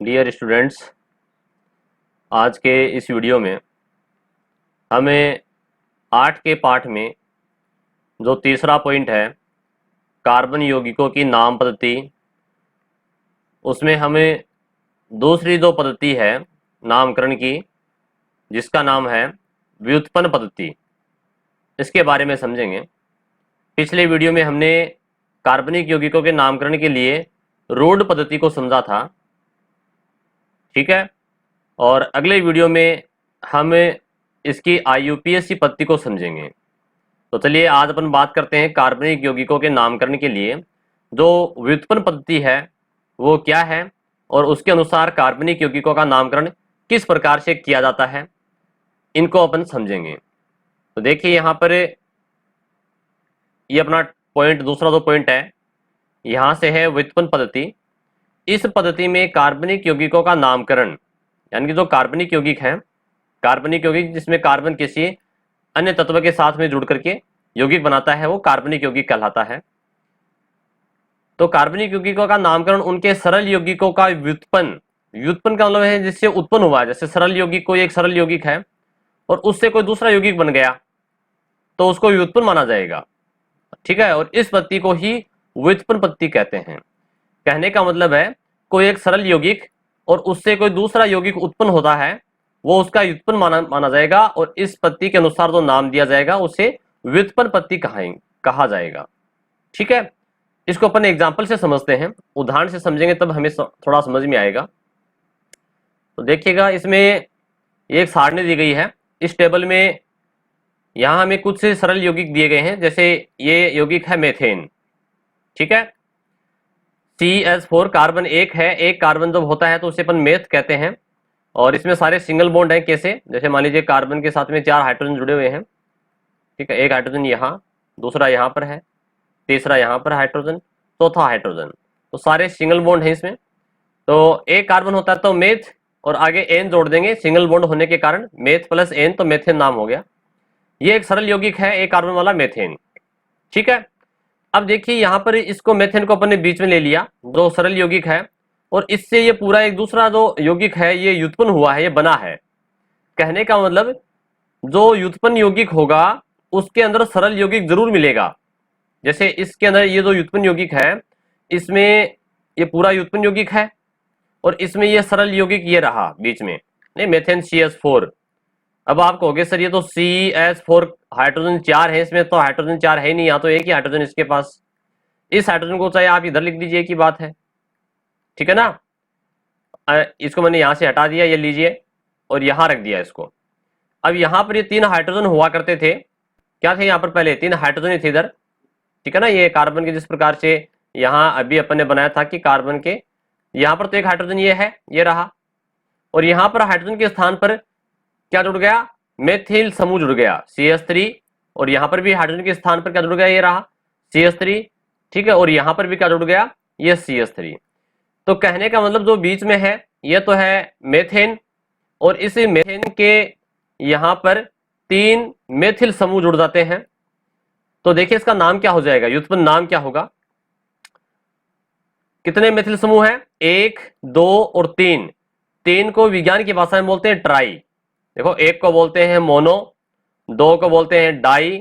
Dear students, आज के इस वीडियो में हमें 8 के पाठ में जो तीसरा पॉइंट है कार्बन यौगिकों की नाम पद्धति, उसमें हमें दूसरी जो पद्धति है नामकरण की, जिसका नाम है व्युत्पन्न पद्धति, इसके बारे में समझेंगे। पिछले वीडियो में हमने कार्बनिक यौगिकों के नामकरण के लिए रूढ़ पद्धति को समझा था, ठीक है। और अगले वीडियो में हम इसकी IUPAC पद्धति को समझेंगे। तो चलिए आज अपन बात करते हैं कार्बनिक यौगिकों के नामकरण के लिए जो व्युत्पन्न पद्धति है वो क्या है और उसके अनुसार कार्बनिक यौगिकों का नामकरण किस प्रकार से किया जाता है, इनको अपन समझेंगे। तो देखिए यहाँ पर ये अपना पॉइंट, दूसरा जो पॉइंट है यहाँ से है व्युत्पन्न पद्धति। इस पद्धति में कार्बनिक यौगिकों का नामकरण, यानी कि जो कार्बनिक यौगिक है, कार्बनिक यौगिक जिसमें कार्बन किसी अन्य तत्व के साथ में जुड़ करके यौगिक बनाता है, वो कार्बनिक यौगिक कहलाता है। तो कार्बनिक यौगिकों का नामकरण उनके सरल यौगिकों का व्युत्पन्न, व्युत्पन्न का मतलब है जिससे उत्पन्न हुआ है। जैसे सरल यौगिक, कोई एक सरल यौगिक है और उससे कोई दूसरा यौगिक बन गया तो उसको व्युत्पन्न माना जाएगा, ठीक है। और इस पद्धति को ही व्युत्पन्न पद्धति कहते हैं। कहने का मतलब है कोई एक सरल यौगिक और उससे कोई दूसरा यौगिक उत्पन्न होता है, वो उसका व्युत्पन्न माना जाएगा और इस पद्धति के अनुसार जो नाम दिया जाएगा उसे व्युत्पन्न पद्धति कहा जाएगा, ठीक है। इसको अपन एग्जाम्पल से समझते हैं, उदाहरण से समझेंगे तब हमें थोड़ा समझ में आएगा। तो देखिएगा, इसमें एक सारणी दी गई है। इस टेबल में यहाँ हमें कुछ सरल यौगिक दिए गए हैं। जैसे ये यौगिक है मेथेन, ठीक है। CH4 कार्बन एक है, एक कार्बन जब होता है तो उसे अपन मेथ कहते हैं। और इसमें सारे सिंगल बॉन्ड हैं। कैसे? जैसे मान लीजिए कार्बन के साथ में 4 हाइड्रोजन जुड़े हुए हैं, ठीक है। एक हाइड्रोजन यहाँ, दूसरा यहाँ पर है, तीसरा यहाँ पर हाइड्रोजन, चौथा हाइड्रोजन, तो सारे सिंगल बॉन्ड हैं इसमें। तो एक कार्बन होता है तो मेथ और आगे एन जोड़ देंगे, सिंगल बॉन्ड होने के कारण मेथ प्लस एन, तो मेथेन नाम हो गया। ये एक सरल यौगिक है, एक कार्बन वाला मेथेन, ठीक है। अब देखिए यहाँ पर इसको मेथेन को अपन ने बीच में ले लिया, जो सरल यौगिक है, और इससे ये पूरा एक दूसरा जो यौगिक है ये व्युत्पन्न हुआ है, ये बना है। कहने का मतलब जो व्युत्पन्न यौगिक होगा उसके अंदर सरल यौगिक जरूर मिलेगा। जैसे इसके अंदर ये जो व्युत्पन्न यौगिक है, इसमें ये पूरा व्युत्पन्न यौगिक है और इसमें ये सरल यौगिक ये रहा बीच में, नहीं, मेथेन CH4। अब आप कहोगे सर ये तो CH4 हाइड्रोजन 4 है, इसमें तो हाइड्रोजन 4 है ही नहीं, यहाँ तो एक ही हाइड्रोजन इसके पास। इस हाइड्रोजन को चाहे आप इधर लिख दीजिए की बात है, ठीक है ना। इसको मैंने यहां से हटा दिया, ये लीजिए, और यहां रख दिया इसको। अब यहां पर ये 3 हाइड्रोजन हुआ करते थे। क्या थे यहाँ पर? पहले 3 हाइड्रोजन ही थे इधर, ठीक है ना। ये कार्बन के जिस प्रकार से यहाँ अभी अपन ने बनाया था कि कार्बन के यहाँ पर तो एक हाइड्रोजन ये है, ये रहा, और यहाँ पर हाइड्रोजन के स्थान पर क्या जुड़ गया? मेथिल समूह जुड़ गया, CH3। और यहाँ पर भी हाइड्रोजन के स्थान पर क्या जुड़ गया? ये रहा CH3, ठीक है। और यहाँ पर भी क्या जुड़ गया? ये CH3। तो कहने का मतलब जो बीच में है ये तो है मेथेन, और इस मेथेन के यहाँ पर 3 मेथिल समूह जुड़ जाते हैं। तो देखिए इसका नाम क्या हो जाएगा, व्युत्पन्न नाम क्या होगा? कितने मेथिल समूह हैं? 1, 2 और 3। 3 को विज्ञान की भाषा में बोलते हैं ट्राई। देखो, 1 को बोलते हैं मोनो, 2 को बोलते हैं डाई,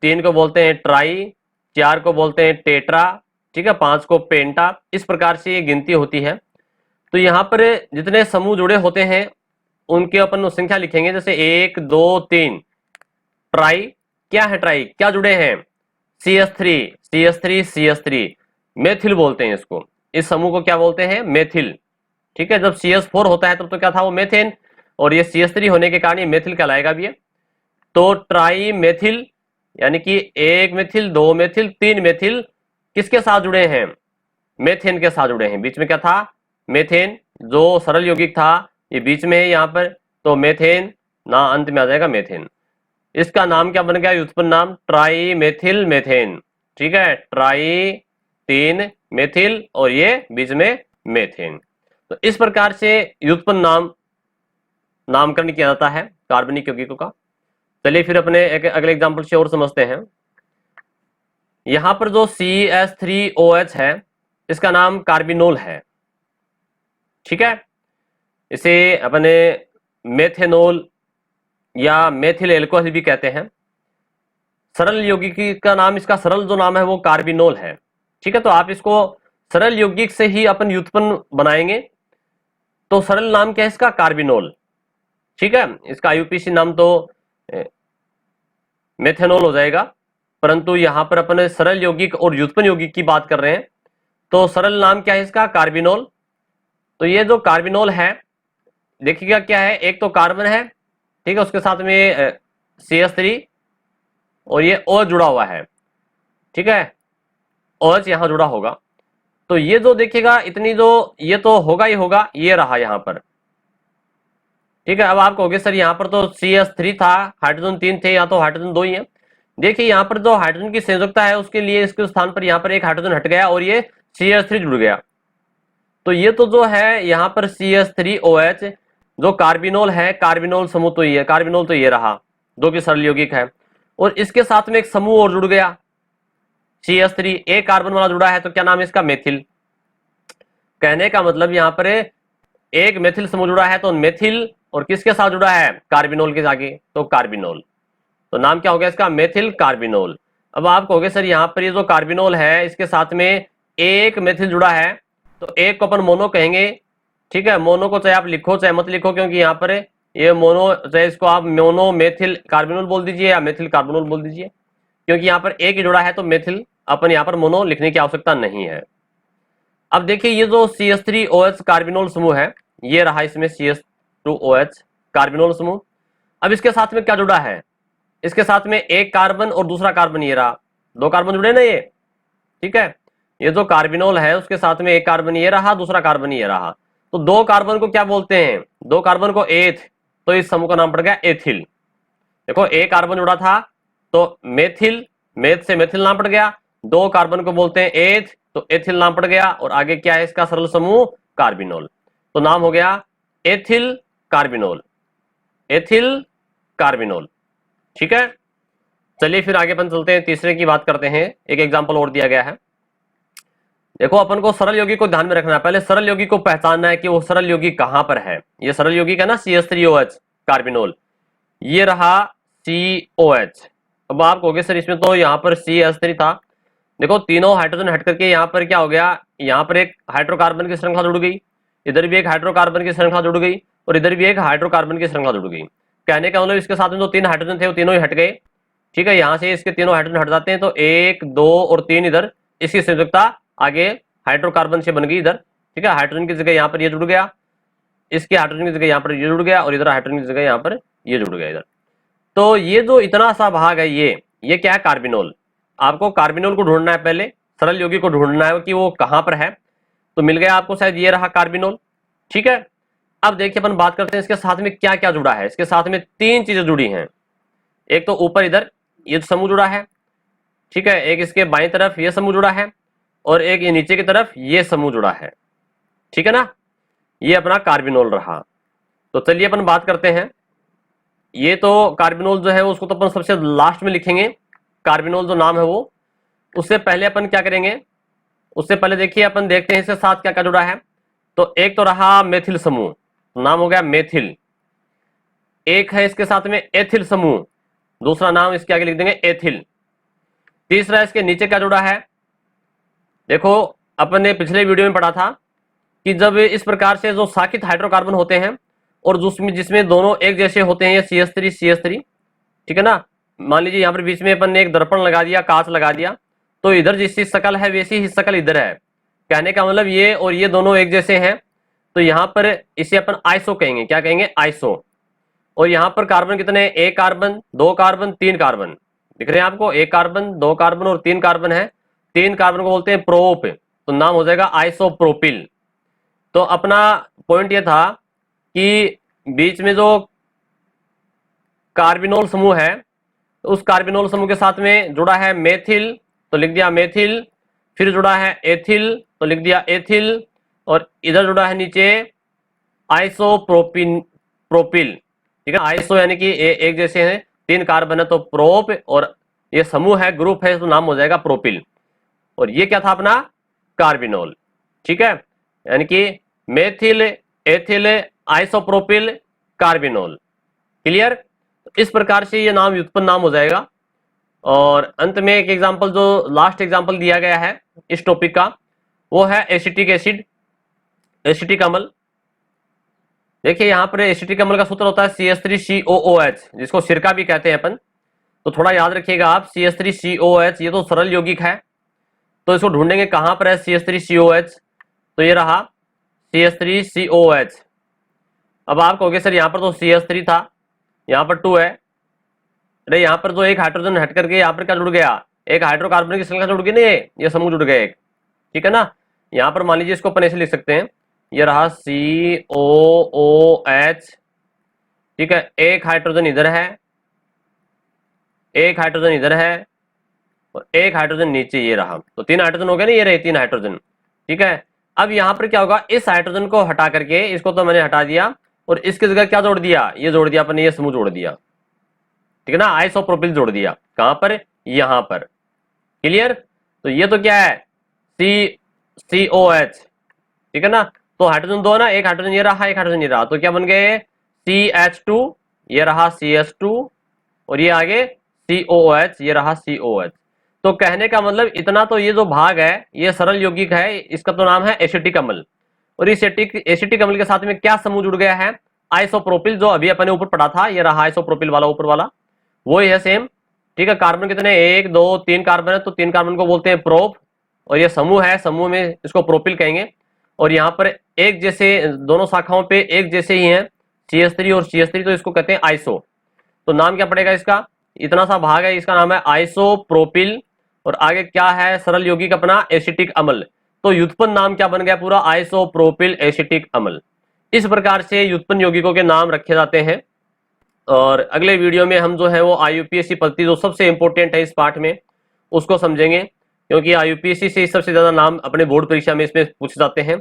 3 को बोलते हैं ट्राई, 4 को बोलते हैं टेट्रा, ठीक है, 5 को पेंटा। इस प्रकार से ये गिनती होती है। तो यहाँ पर जितने समूह जुड़े होते हैं उनके अपन संख्या लिखेंगे। जैसे 1, 2, 3 ट्राई। क्या है ट्राई? क्या जुड़े हैं? CH3, CH3, CH3, मेथिल बोलते हैं इसको। इस समूह को क्या बोलते हैं? मेथिल, ठीक है। जब CH4 होता है तब तो क्या था? वो मेथेन, और ये CH3 होने के कारण ये मेथिल कहलाएगा भी। तो ट्राई मेथिल, यानी कि 1 मेथिल, 2 मेथिल, 3 मेथिल किसके साथ जुड़े हैं? मेथेन के साथ जुड़े हैं। बीच में क्या था? मेथेन, जो सरल यौगिक था ये बीच में है यहाँ पर, तो मेथेन ना, अंत में आ जाएगा मेथेन। इसका नाम क्या बन गया? व्युत्पन्न नाम ट्राई मेथिल मेथेन, ठीक है। ट्राई 3 मेथिल और ये बीच में मेथेन। तो इस प्रकार से व्युत्पन्न नामकरण किया जाता है कार्बनिक यौगिकों का। चलिए फिर अपने एक अगले एग्जाम्पल से और समझते हैं। यहां पर जो CH3OH है इसका नाम कार्बिनोल है, ठीक है। इसे अपने मेथेनॉल या मेथिल एल्कोहल भी कहते हैं। सरल यौगिकी का नाम, इसका सरल जो नाम है वो कार्बिनोल है। ठीक है, तो आप इसको सरल यौगिक से ही अपन व्युत्पन्न बनाएंगे, तो सरल नाम क्या है इसका? कार्बिनोल। ठीक है, इसका आईयूपीएसी नाम तो मेथेनॉल हो जाएगा, परंतु यहां पर अपन सरल यौगिक और व्युत्पन्न यौगिक की बात कर रहे हैं, तो सरल नाम क्या है इसका? कार्बिनोल। तो ये जो कार्बिनोल है, देखिएगा क्या है, एक तो कार्बन है, ठीक है, उसके साथ में CH3 और ये O जुड़ा हुआ है। ठीक है, OH यहां जुड़ा होगा, तो ये जो देखिएगा इतनी जो, ये तो होगा ही होगा, ये रहा यहां पर। ठीक है, अब आप कहोगे सर यहाँ पर तो CH3 था, हाइड्रोजन 3 थे, यहाँ तो हाइड्रोजन 2 ही है। देखिए यहाँ पर जो हाइड्रोजन की संयोजकता है उसके लिए इसके स्थान पर यहाँ पर एक हाइड्रोजन हट गया और ये CH3 जुड़ गया। तो ये तो जो है यहाँ पर CH3OH जो कार्बिनोल है, कार्बिनोल समूह तो ये, कार्बिनोल तो ये रहा, जो कि सरल यौगिक है, और इसके साथ में एक समूह और जुड़ गया CH3, एक कार्बन वाला जुड़ा है, तो क्या नाम है इसका? मेथिल। कहने का मतलब यहाँ पर एक मेथिल समूह जुड़ा है, तो मेथिल, और किसके साथ जुड़ा है? कार्बिनोल के आगे, तो कार्बिनोल। तो नाम क्या हो गया इसका? Methyl carbinol. अब आप कहोगे सर यहाँ पर ये जो कार्बिनोल है इसके साथ में एक मेथिल जुड़ा है, तो एक को अपन मोनो कहेंगे। ठीक है, मोनो को चाहे आप लिखो चाहे मत लिखो, क्योंकि यहाँ पर ये मोनो, चाहे इसको आप मोनो मेथिल कार्बिनोल बोल दीजिए या मेथिल कार्बोनोल बोल दीजिए, क्योंकि यहाँ पर एक ही जुड़ा है, तो मेथिल अपन यहाँ पर मोनो लिखने की आवश्यकता नहीं है। अब देखिए ये जो CH3OH कार्बिनोल समूह है, ये रहा इसमें CH2OH कार्बिनोल समूह। अब इसके साथ में क्या जुड़ा है? इसके साथ में एक कार्बन और दूसरा कार्बन, ये रहा, दो कार्बन जुड़े ना ये। ठीक है, ये जो कार्बिनोल है उसके साथ में एक कार्बन ये रहा, दूसरा कार्बन ये रहा, तो दो कार्बन को क्या बोलते हैं? दो कार्बन को एथ, तो इस समूह का नाम पड़ गया एथिल। देखो एक कार्बन जुड़ा था तो मेथिल, मेथ से मेथिल नाम पड़ गया, दो कार्बन को बोलते हैं एथ, तो एथिल नाम पड़ गया, और आगे क्या है इसका सरल समूह? कार्बिनोल। तो नाम हो गया एथिल कार्बिनोल, एथिल कार्बिनोल। ठीक है, चलिए फिर आगे अपन चलते हैं, तीसरे की बात करते हैं। एक एग्जांपल और दिया गया है। देखो अपन को सरल यौगिक को ध्यान में रखना है, पहले सरल यौगिक को पहचानना है कि वो सरल यौगिक कहां पर है। ये सरल यौगिक है ना CH3OH कार्बिनोल, ये रहा COH। अब आप कहोगे सर इसमें तो यहाँ पर CH3 था, देखो तीनों हाइड्रोजन हट करके यहाँ पर क्या हो गया, यहाँ पर एक हाइड्रोकार्बन की श्रृंखला जुड़ गई, इधर भी एक हाइड्रोकार्बन की श्रृंखला जुड़ गई, और इधर भी एक हाइड्रोकार्बन की श्रृंखला जुड़ गई। कहने का मतलब इसके साथ में जो तीन हाइड्रोजन थे वो तीनों ही हट गए। ठीक है, यहाँ से इसके तीनों हाइड्रोजन हट जाते हैं, तो 1 2 और 3 इधर, इसकी संयुक्तता आगे हाइड्रोकार्बन से बन गई इधर। ठीक है, हाइड्रोजन की जगह यहाँ पर ये जुड़ गया, इसके हाइड्रोजन की जगह यहाँ पर ये जुड़ गया, और इधर हाइड्रोजन की जगह यहाँ पर ये जुड़ गया इधर। तो ये जो इतना सा भाग है ये क्या है? कार्बिनोल। आपको कार्बिनोल को ढूंढना है, पहले सरल यौगिक को ढूंढना है कि वो कहां पर है। तो मिल गया आपको, शायद ये रहा कार्बिनोल। ठीक है, अब देखिए अपन बात करते हैं इसके साथ में क्या क्या जुड़ा है। इसके साथ में तीन चीजें जुड़ी हैं। एक तो ऊपर इधर ये समूह जुड़ा है, ठीक है, एक इसके बाईं तरफ ये समूह जुड़ा है, और एक ये नीचे की तरफ ये समूह जुड़ा है। ठीक है ना, ये अपना कार्बिनोल रहा। तो चलिए अपन बात करते हैं। ये तो कार्बिनोल जो है उसको तो अपन सबसे लास्ट में लिखेंगे, कार्बिनोल जो नाम है वो। उससे पहले अपन क्या करेंगे, उससे पहले देखिए अपन देखते हैं इसके साथ क्या क्या जुड़ा है। तो एक तो रहा मेथिल समूह, नाम हो गया मेथिल। एक है इसके साथ में एथिल समूह, दूसरा नाम इसके आगे लिख देंगे एथिल। तीसरा इसके नीचे क्या जुड़ा है, देखो अपन ने पिछले वीडियो में पढ़ा था कि जब इस प्रकार से जो साकित हाइड्रोकार्बन होते हैं और जिसमें दोनों एक जैसे होते हैं, ये CH3 ठीक है ना। मान लीजिए यहाँ पर बीच में अपन ने एक दर्पण लगा दिया, कांच लगा दिया, तो इधर जिसकी शकल है वैसी ही शकल इधर है। कहने का मतलब ये और ये दोनों एक जैसे हैं, तो यहाँ पर इसे अपन आइसो कहेंगे। क्या कहेंगे? आइसो। और यहाँ पर कार्बन कितने? एक कार्बन, दो कार्बन, तीन कार्बन दिख रहे हैं आपको, एक कार्बन, दो कार्बन और तीन कार्बन है। तीन कार्बन को बोलते हैं प्रोप, तो नाम हो जाएगा आइसोप्रोपिल। तो अपना पॉइंट ये था कि बीच में जो कार्बिनोल समूह है, तो उस कार्बिनोल समूह के साथ में जुड़ा है मेथिल, तो लिख दिया मेथिल। फिर जुड़ा है एथिल, तो लिख दिया एथिल। और इधर जुड़ा है नीचे आइसोप्रोपिन प्रोपिल। ठीक है, आइसो यानी कि एक जैसे हैं, तीन कार्बन है तो प्रोप, और ये समूह है, ग्रुप है, तो नाम हो जाएगा प्रोपिल। और ये क्या था अपना? कार्बिनोल। ठीक है, यानी कि methyl, ethyl, isopropyl carbinol. Clear? तो इस प्रकार से ये नाम व्युत्पन्न नाम हो जाएगा। और अंत में एक एग्जांपल, जो लास्ट एग्जांपल दिया गया है इस टॉपिक का, वो है एसिटिक एसिड, एसिटिक अम्ल। देखिए यहाँ पर एसिटिक अम्ल का सूत्र होता है CH3COOH, जिसको सिरका भी कहते हैं अपन। तो थोड़ा याद रखिएगा आप, CH3COOH ये तो सरल यौगिक है, तो इसको ढूंढेंगे कहां पर है CH3COOH। तो ये रहा CH3COOH। अब आप कहोगे सर यहाँ पर तो CH3 था, यहाँ पर 2 है। अरे यहाँ पर तो एक हाइड्रोजन हट करके यहाँ पर क्या जुड़ गया, एक हाइड्रोकार्बन की श्रृंखला जुड़ गई ना, ये समूह जुड़ गए एक। ठीक है ना? यहाँ पर मान लीजिए इसको अपन ऐसे लिख सकते हैं, ये रहा COOH। ठीक है, एक हाइड्रोजन इधर है, एक हाइड्रोजन इधर है, और एक हाइड्रोजन नीचे ये रहा। तो 3 हाइड्रोजन हो गए ना, ये रहे 3 हाइड्रोजन। ठीक है, अब यहाँ पर क्या होगा, इस हाइड्रोजन को हटा करके, इसको तो मैंने हटा दिया, और इसकी जगह क्या जोड़ दिया, ये जोड़ दिया अपन, ये समूह जोड़ दिया। ठीक है ना, आइसोप्रोपिल जोड़ दिया। कहां पर? यहां पर। क्लियर? तो ये तो क्या है, COH। ठीक है ना, तो हाइड्रोजन 2 ना, एक हाइड्रोजन ये रहा, एक हाइड्रोजन ये रहा, तो क्या बन गए CH2, ये रहा CH2, और ये आगे COOH, ये रहा COH। तो कहने का मतलब इतना, तो ये जो भाग है ये सरल यौगिक है, इसका तो नाम है एसिटिक अम्ल। और इस एसिटिक अम्ल के साथ में क्या समूह जुड़ गया है, आइसोप्रोपिल, जो अभी अपने ऊपर पढ़ा था, ये रहा आइसोप्रोपिल वाला ऊपर वाला, वो ही है सेम। ठीक है, कार्बन कितने, 1 2 3 कार्बन है, तो 3 कार्बन को बोलते हैं प्रोप, और ये समूह है, समूह में इसको प्रोपिल कहेंगे। और यहाँ पर एक जैसे, दोनों शाखाओं पे एक जैसे ही हैं, CH3 और CH3, तो इसको कहते हैं आइसो। तो नाम क्या पड़ेगा इसका, इतना सा भाग है, इसका नाम है आइसोप्रोपिल। और आगे क्या है, सरल यौगिक अपना एसिटिक अम्ल। तो व्युत्पन्न नाम क्या बन गया पूरा, आइसोप्रोपिल एसिटिक अम्ल। इस प्रकार से व्युत्पन्न यौगिकों के नाम रखे जाते हैं। और अगले वीडियो में हम जो है वो IUPAC पद्धति, जो सबसे इंपॉर्टेंट है इस पाठ में, उसको समझेंगे, क्योंकि IUPAC से सबसे ज्यादा नाम अपने बोर्ड परीक्षा में इसमें पूछे जाते हैं।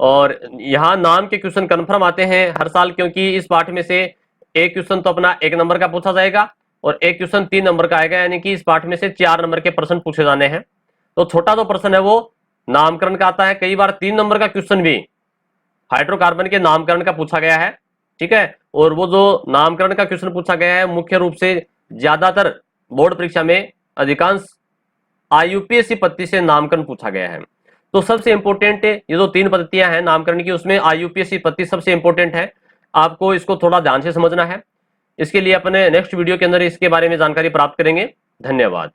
और यहाँ नाम के क्वेश्चन कन्फर्म आते हैं हर साल, क्योंकि इस पाठ में से एक क्वेश्चन तो अपना 1 नंबर का पूछा जाएगा, और एक क्वेश्चन 3 नंबर का आएगा, यानी कि इस पाठ में से 4 नंबर के प्रश्न पूछे जाने हैं। तो छोटा जो प्रश्न है वो नामकरण का आता है, कई बार 3 नंबर का क्वेश्चन भी हाइड्रोकार्बन के नामकरण का पूछा गया है। ठीक है, और वो जो नामकरण का क्वेश्चन पूछा गया है, मुख्य रूप से ज्यादातर बोर्ड परीक्षा में अधिकांश IUPAC पद्धति से नामकरण पूछा गया है। तो सबसे इंपॉर्टेंट ये जो 3 पद्धतियां हैं नामकरण की, उसमें IUPAC पद्धति सबसे इंपॉर्टेंट है। आपको इसको थोड़ा ध्यान से समझना है। इसके लिए अपने नेक्स्ट वीडियो के अंदर इसके बारे में जानकारी प्राप्त करेंगे। धन्यवाद।